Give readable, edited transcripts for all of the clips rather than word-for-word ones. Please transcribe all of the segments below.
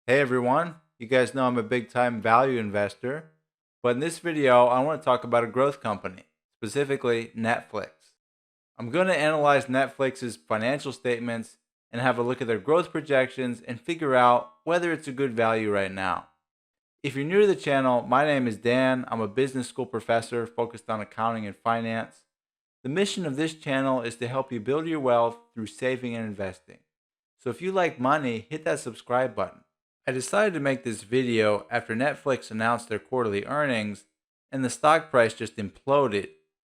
Hey everyone, you guys know I'm a big time value investor, but in this video I want to talk about a growth company, specifically Netflix. I'm going to analyze Netflix's financial statements and have a look at their growth projections and figure out whether it's a good value right now. If you're new to the channel, my name is Dan. I'm a business school professor focused on accounting and finance. The mission of this channel is to help you build your wealth through saving and investing. So if you like money, hit that subscribe button. I decided to make this video after Netflix announced their quarterly earnings and the stock price just imploded,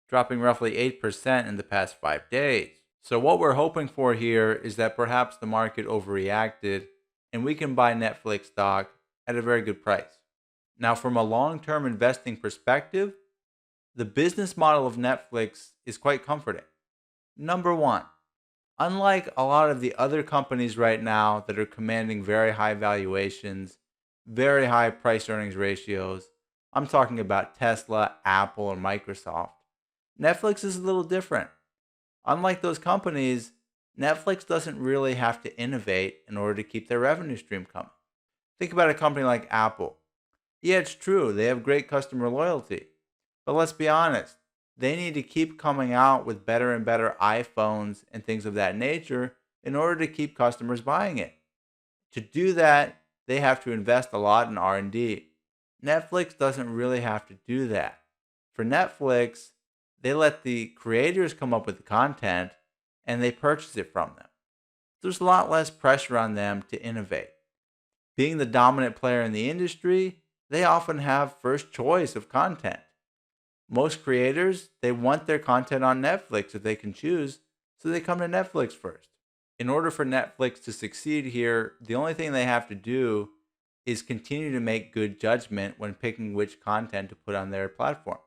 dropping roughly 8% in the past 5 days. So what we're hoping for here is that perhaps the market overreacted and we can buy Netflix stock at a very good price. Now, from a long-term investing perspective, the business model of Netflix is quite comforting. Number one, unlike a lot of the other companies right now that are commanding very high valuations, very high price earnings ratios, I'm talking about Tesla, Apple, or Microsoft, Netflix is a little different. Unlike those companies, Netflix doesn't really have to innovate in order to keep their revenue stream coming. Think about a company like Apple. Yeah, it's true, they have great customer loyalty. But let's be honest, they need to keep coming out with better and better iPhones and things of that nature in order to keep customers buying it. To do that, they have to invest a lot in R&D. Netflix doesn't really have to do that. For Netflix, they let the creators come up with the content and they purchase it from them. There's a lot less pressure on them to innovate. Being the dominant player in the industry, they often have first choice of content. Most creators, they want their content on Netflix if they can choose, so they come to Netflix first. In order for Netflix to succeed here, the only thing they have to do is continue to make good judgment when picking which content to put on their platform.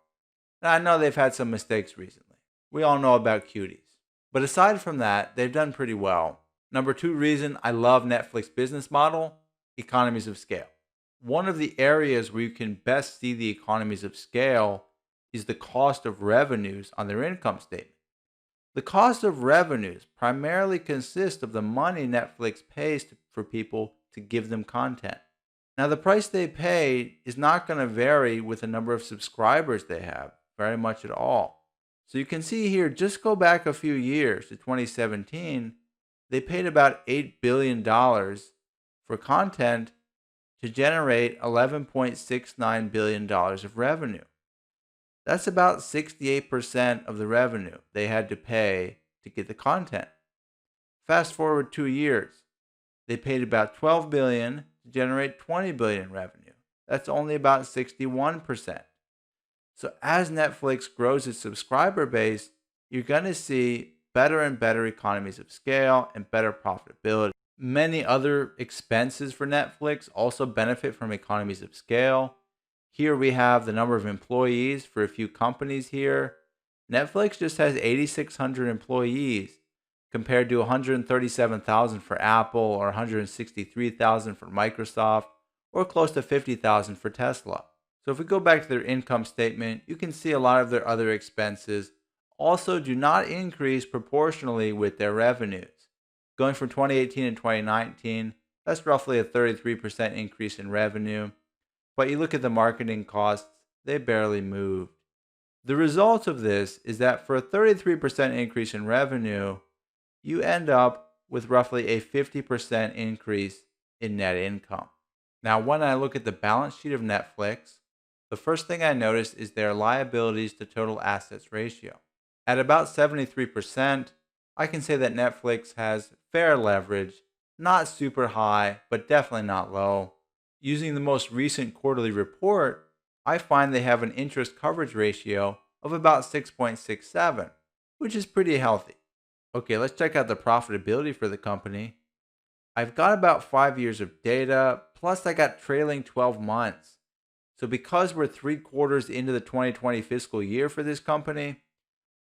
Now, I know they've had some mistakes recently. We all know about cuties. But aside from that, they've done pretty well. Number two reason I love Netflix business model, economies of scale. One of the areas where you can best see the economies of scale is the cost of revenues on their income statement. The cost of revenues primarily consists of the money Netflix pays for people to give them content. Now, the price they pay is not going to vary with the number of subscribers they have very much at all. So you can see here, just go back a few years to 2017, they paid about $8 billion for content to generate $11.69 billion of revenue. That's about 68% of the revenue they had to pay to get the content. Fast forward 2 years, they paid about $12 billion to generate $20 billion in revenue. That's only about 61%. So as Netflix grows its subscriber base, you're going to see better and better economies of scale and better profitability. Many other expenses for Netflix also benefit from economies of scale. Here we have the number of employees for a few companies here. Netflix just has 8,600 employees compared to 137,000 for Apple or 163,000 for Microsoft or close to 50,000 for Tesla. So if we go back to their income statement, you can see a lot of their other expenses also do not increase proportionally with their revenues. Going from 2018 to 2019, that's roughly a 33% increase in revenue. But you look at the marketing costs, they barely moved. The result of this is that for a 33% increase in revenue, you end up with roughly a 50% increase in net income. Now, when I look at the balance sheet of Netflix, the first thing I notice is their liabilities to total assets ratio. At about 73%, I can say that Netflix has fair leverage, not super high, but definitely not low. Using the most recent quarterly report, I find they have an interest coverage ratio of about 6.67, which is pretty healthy. Okay, let's check out the profitability for the company. I've got about 5 years of data, plus I got trailing 12 months. So because we're 3 quarters into the 2020 fiscal year for this company,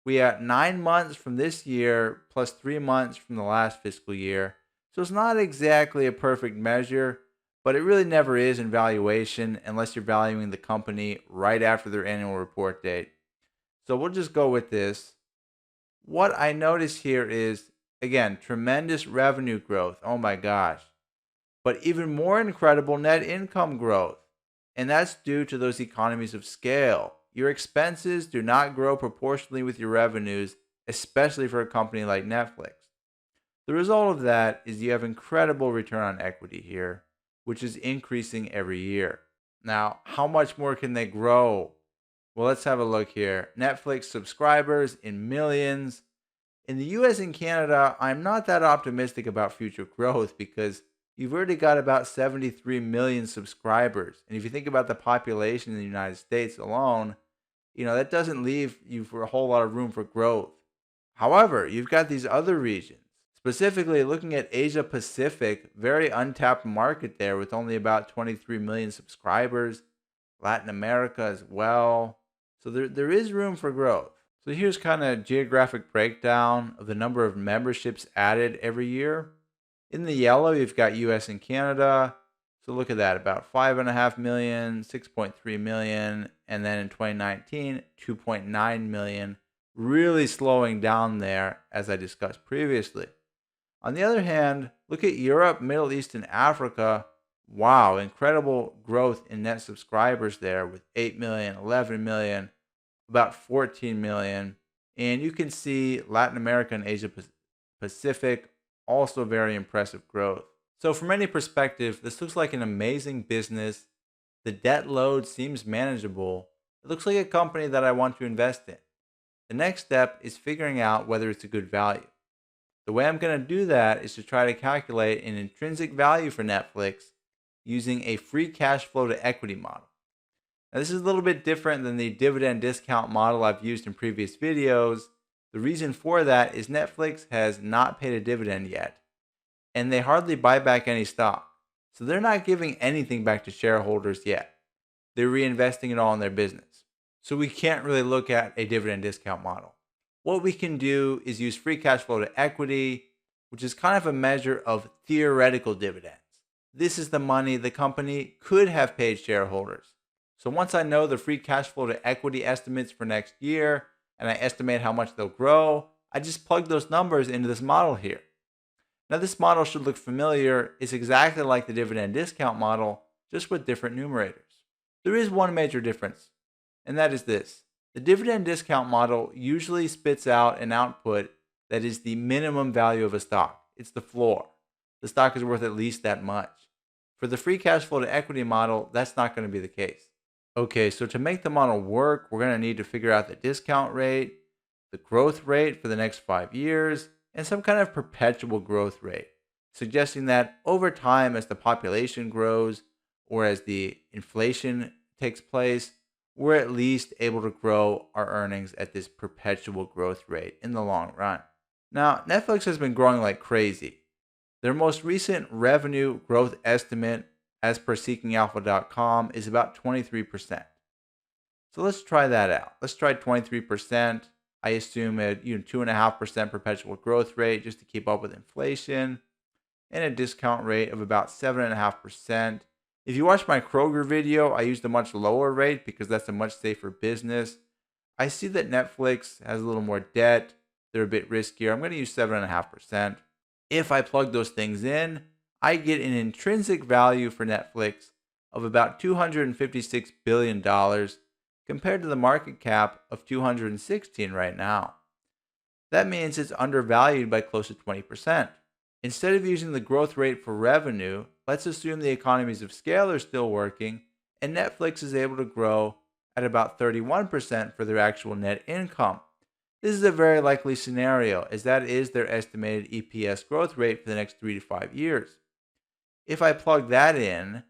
we are 9 months from this year plus 3 months from the last fiscal year. So it's not exactly a perfect measure, but it really never is in valuation unless you're valuing the company right after their annual report date. So we'll just go with this. What I notice here is, again, tremendous revenue growth. Oh my gosh. but even more incredible net income growth. And that's due to those economies of scale. Your expenses do not grow proportionally with your revenues, especially for a company like Netflix. The result of that is you have incredible return on equity here, which is increasing every year. Now, how much more can they grow? Well, let's have a look here. Netflix subscribers in millions. In the US and Canada, I'm not that optimistic about future growth because you've already got about 73 million subscribers. And if you think about the population in the United States alone, that doesn't leave you for a whole lot of room for growth. However, you've got these other regions, specifically looking at Asia Pacific, very untapped market there with only about 23 million subscribers, Latin America as well. So there is room for growth. So here's kind of a geographic breakdown of the number of memberships added every year. In the yellow, you've got US and Canada. So look at that, about 5.5 million, 6.3 million, and then in 2019, 2.9 million, really slowing down there as I discussed previously. On the other hand, look at Europe, Middle East, and Africa. Wow, incredible growth in net subscribers there with 8 million, 11 million, about 14 million. And you can see Latin America and Asia Pacific, also very impressive growth. So from any perspective, this looks like an amazing business. The debt load seems manageable. It looks like a company that I want to invest in. The next step is figuring out whether it's a good value. The way I'm going to do that is to try to calculate an intrinsic value for Netflix using a free cash flow to equity model. Now, this is a little bit different than the dividend discount model I've used in previous videos. The reason for that is Netflix has not paid a dividend yet, and they hardly buy back any stock. So they're not giving anything back to shareholders yet. They're reinvesting it all in their business. So we can't really look at a dividend discount model. What we can do is use free cash flow to equity, which is kind of a measure of theoretical dividends. This is the money the company could have paid shareholders. So once I know the free cash flow to equity estimates for next year, and I estimate how much they'll grow, I just plug those numbers into this model here. Now this model should look familiar. It's exactly like the dividend discount model, just with different numerators. There is one major difference, and that is this. The dividend discount model usually spits out an output that is the minimum value of a stock. It's the floor. The stock is worth at least that much. For the free cash flow to equity model, that's not going to be the case. Okay, so to make the model work, we're going to need to figure out the discount rate, the growth rate for the next 5 years, and some kind of perpetual growth rate, suggesting that over time as the population grows or as the inflation takes place, we're at least able to grow our earnings at this perpetual growth rate in the long run. Now, Netflix has been growing like crazy. Their most recent revenue growth estimate, as per seekingalpha.com, is about 23%. So let's try that out. Let's try 23%. I assume a 2.5% perpetual growth rate just to keep up with inflation, and a discount rate of about 7.5%. If you watch my Kroger video, I used a much lower rate because that's a much safer business. I see that Netflix has a little more debt. They're a bit riskier. I'm going to use 7.5%. If I plug those things in, I get an intrinsic value for Netflix of about $256 billion compared to the market cap of 216 right now. That means it's undervalued by close to 20%. Instead of using the growth rate for revenue, let's assume the economies of scale are still working and Netflix is able to grow at about 31% for their actual net income. This is a very likely scenario, as that is their estimated EPS growth rate for the next 3 to 5 years. If I plug that in,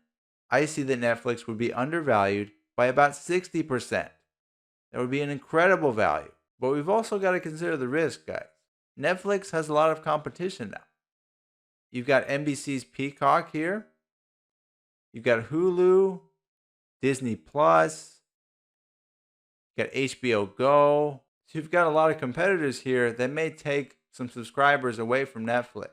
I see that Netflix would be undervalued by about 60%. That would be an incredible value. But we've also got to consider the risk, guys. Netflix has a lot of competition now. You've got NBC's Peacock here. You've got Hulu, Disney Plus, you've got HBO Go. So you've got a lot of competitors here that may take some subscribers away from Netflix.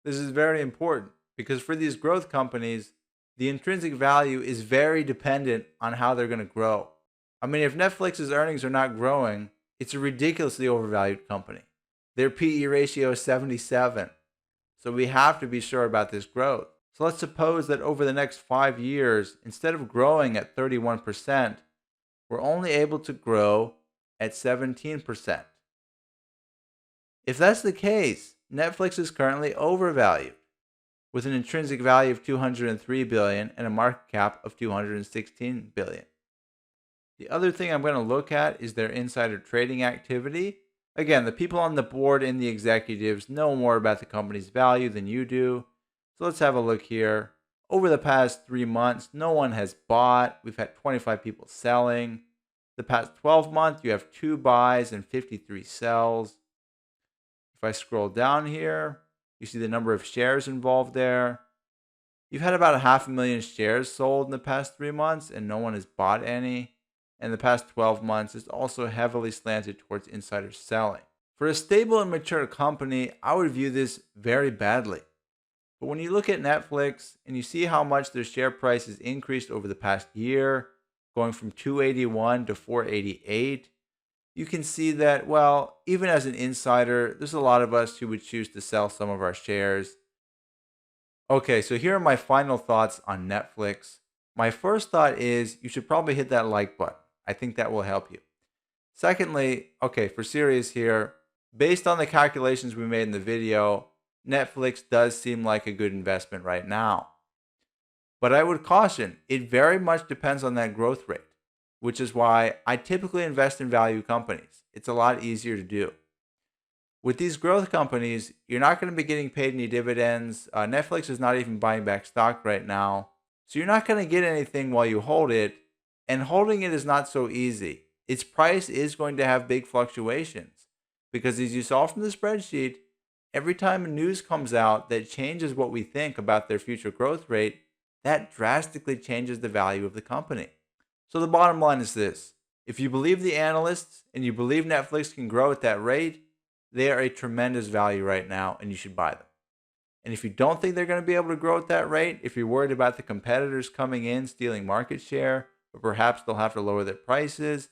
This is very important because for these growth companies, the intrinsic value is very dependent on how they're going to grow. I mean, if Netflix's earnings are not growing, it's a ridiculously overvalued company. Their PE ratio is 77. So we have to be sure about this growth. So let's suppose that over the next 5 years, instead of growing at 31%, we're only able to grow at 17%. If that's the case, Netflix is currently overvalued, with an intrinsic value of $203 billion and a market cap of $216 billion. The other thing I'm going to look at is their insider trading activity. Again, the people on the board and the executives know more about the company's value than you do. So let's have a look here. Over the past 3 months, no one has bought. We've had 25 people selling. The past 12 months, you have 2 buys and 53 sells. If I scroll down here, you see the number of shares involved there. You've had about 500,000 shares sold in the past 3 months, and no one has bought any. And the past 12 months is also heavily slanted towards insider selling. For a stable and mature company, I would view this very badly. But when you look at Netflix and you see how much their share price has increased over the past year, going from 281 to 488, you can see that, well, even as an insider, there's a lot of us who would choose to sell some of our shares. Okay, so here are my final thoughts on Netflix. My first thought is you should probably hit that like button. I think that will help you. Secondly, okay, for serious here, based on the calculations we made in the video, Netflix does seem like a good investment right now. But I would caution, it very much depends on that growth rate, which is why I typically invest in value companies. It's a lot easier to do. With these growth companies, you're not going to be getting paid any dividends. Netflix is not even buying back stock right now. So you're not going to get anything while you hold it. And holding it is not so easy. Its price is going to have big fluctuations. Because as you saw from the spreadsheet, every time news comes out that changes what we think about their future growth rate, that drastically changes the value of the company. So the bottom line is this. If you believe the analysts and you believe Netflix can grow at that rate, they are a tremendous value right now and you should buy them. And if you don't think they're going to be able to grow at that rate, if you're worried about the competitors coming in, stealing market share, or perhaps they'll have to lower their prices,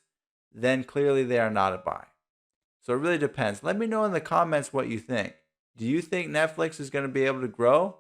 then clearly they are not a buy. So it really depends. Let me know in the comments what you think. Do you think Netflix is going to be able to grow?